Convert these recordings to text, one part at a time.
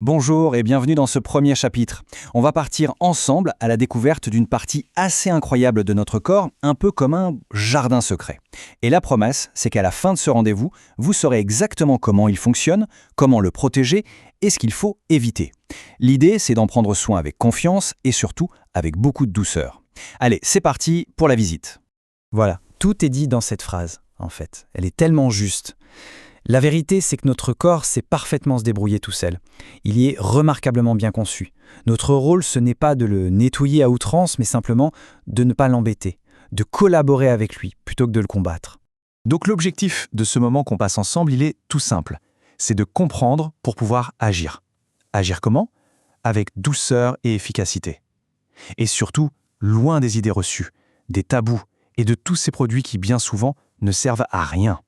Bonjour et bienvenue dans ce premier chapitre. On va partir ensemble à la découverte d'une partie assez incroyable de notre corps, un peu comme un jardin secret. Et la promesse, c'est qu'à la fin de ce rendez-vous, vous saurez exactement comment il fonctionne, comment le protéger et ce qu'il faut éviter. L'idée, c'est d'en prendre soin avec confiance et surtout avec beaucoup de douceur. Allez, c'est parti pour la visite. Voilà, tout est dit dans cette phrase, en fait. Elle est tellement juste. La vérité, c'est que notre corps sait parfaitement se débrouiller tout seul. Il y est remarquablement bien conçu. Notre rôle, ce n'est pas de le nettoyer à outrance, mais simplement de ne pas l'embêter, de collaborer avec lui plutôt que de le combattre. Donc l'objectif de ce moment qu'on passe ensemble, il est tout simple. C'est de comprendre pour pouvoir agir. Agir comment ? Avec douceur et efficacité. Et surtout, loin des idées reçues, des tabous et de tous ces produits qui bien souvent ne servent à rien.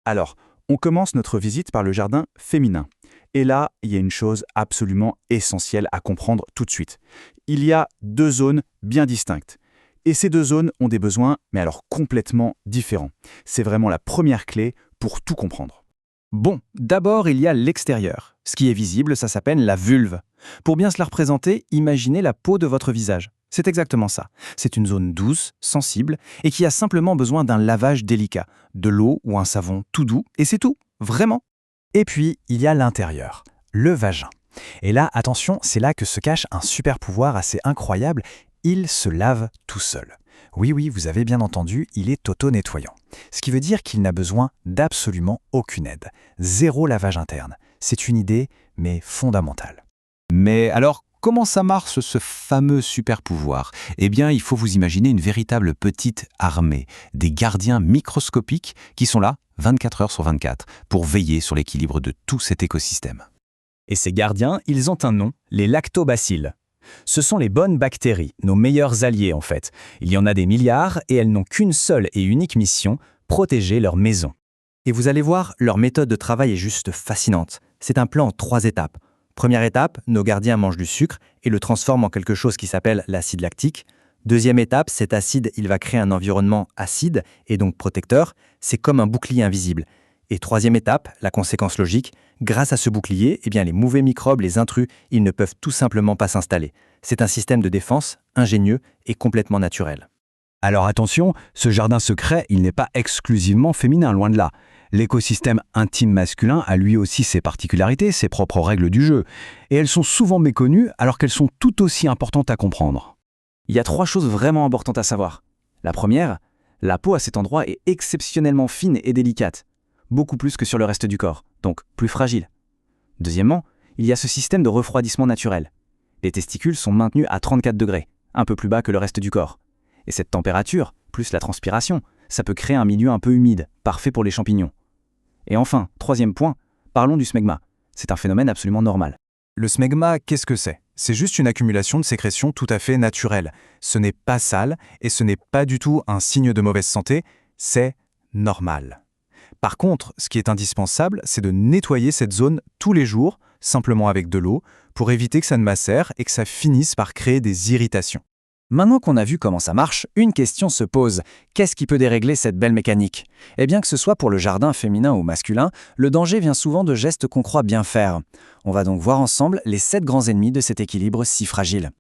Alors, on commence notre visite par le jardin féminin. Et là, il y a une chose absolument essentielle à comprendre tout de suite. Il y a deux zones bien distinctes. Et ces deux zones ont des besoins, mais alors complètement différents. C'est vraiment la première clé pour tout comprendre. Bon, d'abord, il y a l'extérieur. Ce qui est visible, ça s'appelle la vulve. Pour bien se la représenter, imaginez la peau de votre visage. C'est exactement ça. C'est une zone douce, sensible, et qui a simplement besoin d'un lavage délicat, de l'eau ou un savon tout doux, et c'est tout, vraiment. Et puis, il y a l'intérieur, le vagin. Et là, attention, c'est là que se cache un super pouvoir assez incroyable, il se lave tout seul. Oui, vous avez bien entendu, il est auto-nettoyant. Ce qui veut dire qu'il n'a besoin d'absolument aucune aide. Zéro lavage interne. C'est une idée, mais fondamentale. Mais alors, comment ça marche ce fameux super pouvoir ? Eh bien, il faut vous imaginer une véritable petite armée, des gardiens microscopiques qui sont là 24 heures sur 24 pour veiller sur l'équilibre de tout cet écosystème. Et ces gardiens, ils ont un nom, les lactobacilles. Ce sont les bonnes bactéries, nos meilleurs alliés en fait. Il y en a des milliards et elles n'ont qu'une seule et unique mission, protéger leur maison. Et vous allez voir, leur méthode de travail est juste fascinante. C'est un plan en 3 étapes. Première étape, nos gardiens mangent du sucre et le transforment en quelque chose qui s'appelle l'acide lactique. Deuxième étape, cet acide, il va créer un environnement acide et donc protecteur. C'est comme un bouclier invisible. Et troisième étape, la conséquence logique, grâce à ce bouclier, les mauvais microbes, les intrus, ils ne peuvent tout simplement pas s'installer. C'est un système de défense ingénieux et complètement naturel. Alors attention, ce jardin secret, il n'est pas exclusivement féminin, loin de là. L'écosystème intime masculin a lui aussi ses particularités, ses propres règles du jeu. Et elles sont souvent méconnues alors qu'elles sont tout aussi importantes à comprendre. Il y a 3 choses vraiment importantes à savoir. La première, la peau à cet endroit est exceptionnellement fine et délicate. Beaucoup plus que sur le reste du corps, donc plus fragile. Deuxièmement, il y a ce système de refroidissement naturel. Les testicules sont maintenus à 34 degrés, un peu plus bas que le reste du corps. Et cette température, plus la transpiration, ça peut créer un milieu un peu humide, parfait pour les champignons. Et enfin, troisième point, parlons du smegma. C'est un phénomène absolument normal. Le smegma, qu'est-ce que c'est ? C'est juste une accumulation de sécrétions tout à fait naturelles. Ce n'est pas sale et ce n'est pas du tout un signe de mauvaise santé, c'est normal. Par contre, ce qui est indispensable, c'est de nettoyer cette zone tous les jours, simplement avec de l'eau, pour éviter que ça ne macère et que ça finisse par créer des irritations. Maintenant qu'on a vu comment ça marche, une question se pose. Qu'est-ce qui peut dérégler cette belle mécanique ? Eh bien que ce soit pour le jardin féminin ou masculin, le danger vient souvent de gestes qu'on croit bien faire. On va donc voir ensemble les 7 grands ennemis de cet équilibre si fragile.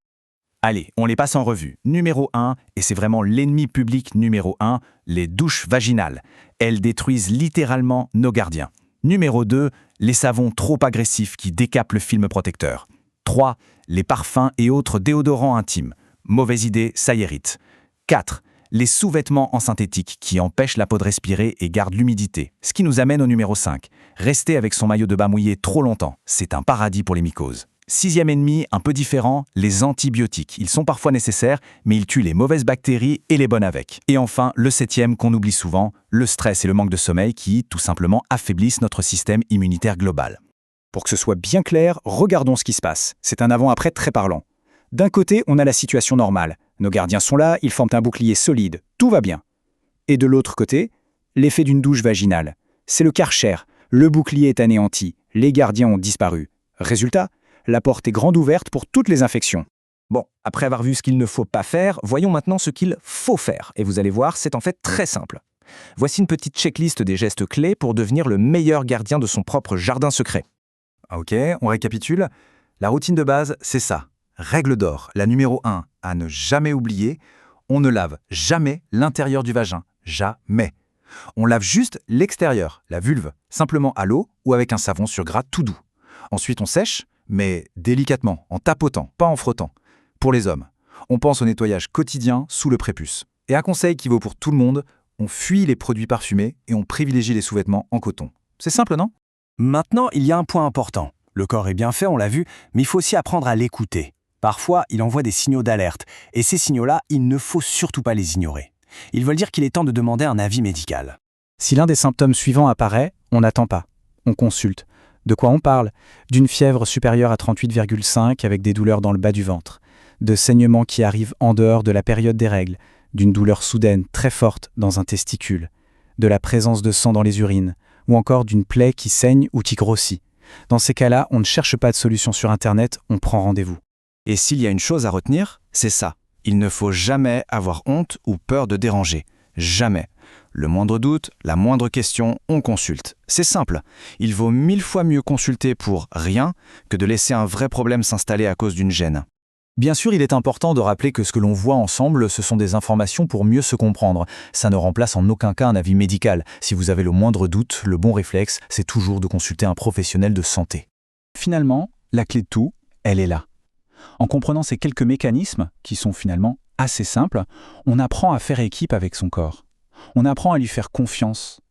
Allez, on les passe en revue. Numéro 1, et c'est vraiment l'ennemi public numéro 1, les douches vaginales. Elles détruisent littéralement nos gardiens. Numéro 2, les savons trop agressifs qui décapent le film protecteur. 3, les parfums et autres déodorants intimes. Mauvaise idée, ça irrite. 4, les sous-vêtements en synthétique qui empêchent la peau de respirer et gardent l'humidité. Ce qui nous amène au numéro 5. Rester avec son maillot de bain mouillé trop longtemps, c'est un paradis pour les mycoses. 6e ennemi, un peu différent, les antibiotiques. Ils sont parfois nécessaires, mais ils tuent les mauvaises bactéries et les bonnes avec. Et enfin, le 7e qu'on oublie souvent, le stress et le manque de sommeil qui, tout simplement, affaiblissent notre système immunitaire global. Pour que ce soit bien clair, regardons ce qui se passe. C'est un avant-après très parlant. D'un côté, on a la situation normale. Nos gardiens sont là, ils forment un bouclier solide, tout va bien. Et de l'autre côté, l'effet d'une douche vaginale. C'est le Karcher, le bouclier est anéanti, les gardiens ont disparu. Résultat, la porte est grande ouverte pour toutes les infections. Bon, après avoir vu ce qu'il ne faut pas faire, voyons maintenant ce qu'il faut faire. Et vous allez voir, c'est en fait très simple. Voici une petite checklist des gestes clés pour devenir le meilleur gardien de son propre jardin secret. Ok, on récapitule. La routine de base, c'est ça. Règle d'or, la numéro 1, à ne jamais oublier, on ne lave jamais l'intérieur du vagin. Jamais. On lave juste l'extérieur, la vulve, simplement à l'eau ou avec un savon sur gras tout doux. Ensuite, on sèche, mais délicatement, en tapotant, pas en frottant. Pour les hommes, on pense au nettoyage quotidien sous le prépuce. Et un conseil qui vaut pour tout le monde, on fuit les produits parfumés et on privilégie les sous-vêtements en coton. C'est simple, non? Maintenant, il y a un point important. Le corps est bien fait, on l'a vu, mais il faut aussi apprendre à l'écouter. Parfois, il envoie des signaux d'alerte, et ces signaux-là, il ne faut surtout pas les ignorer. Ils veulent dire qu'il est temps de demander un avis médical. Si l'un des symptômes suivants apparaît, on n'attend pas. On consulte. De quoi on parle? D'une fièvre supérieure à 38,5 avec des douleurs dans le bas du ventre, de saignements qui arrivent en dehors de la période des règles, d'une douleur soudaine très forte dans un testicule, de la présence de sang dans les urines, ou encore d'une plaie qui saigne ou qui grossit. Dans ces cas-là, on ne cherche pas de solution sur Internet, on prend rendez-vous. Et s'il y a une chose à retenir, c'est ça. Il ne faut jamais avoir honte ou peur de déranger. Jamais. Le moindre doute, la moindre question, on consulte. C'est simple. Il vaut 1000 fois mieux consulter pour rien que de laisser un vrai problème s'installer à cause d'une gêne. Bien sûr, il est important de rappeler que ce que l'on voit ensemble, ce sont des informations pour mieux se comprendre. Ça ne remplace en aucun cas un avis médical. Si vous avez le moindre doute, le bon réflexe, c'est toujours de consulter un professionnel de santé. Finalement, la clé de tout, elle est là. En comprenant ces quelques mécanismes, qui sont finalement assez simples, on apprend à faire équipe avec son corps. On apprend à lui faire confiance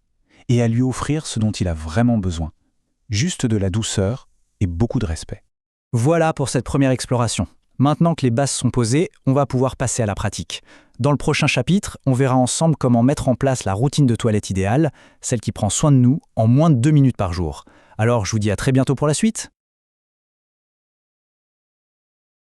et à lui offrir ce dont il a vraiment besoin. Juste de la douceur et beaucoup de respect. Voilà pour cette première exploration. Maintenant que les bases sont posées, on va pouvoir passer à la pratique. Dans le prochain chapitre, on verra ensemble comment mettre en place la routine de toilette idéale, celle qui prend soin de nous en moins de 2 minutes par jour. Alors, je vous dis à très bientôt pour la suite.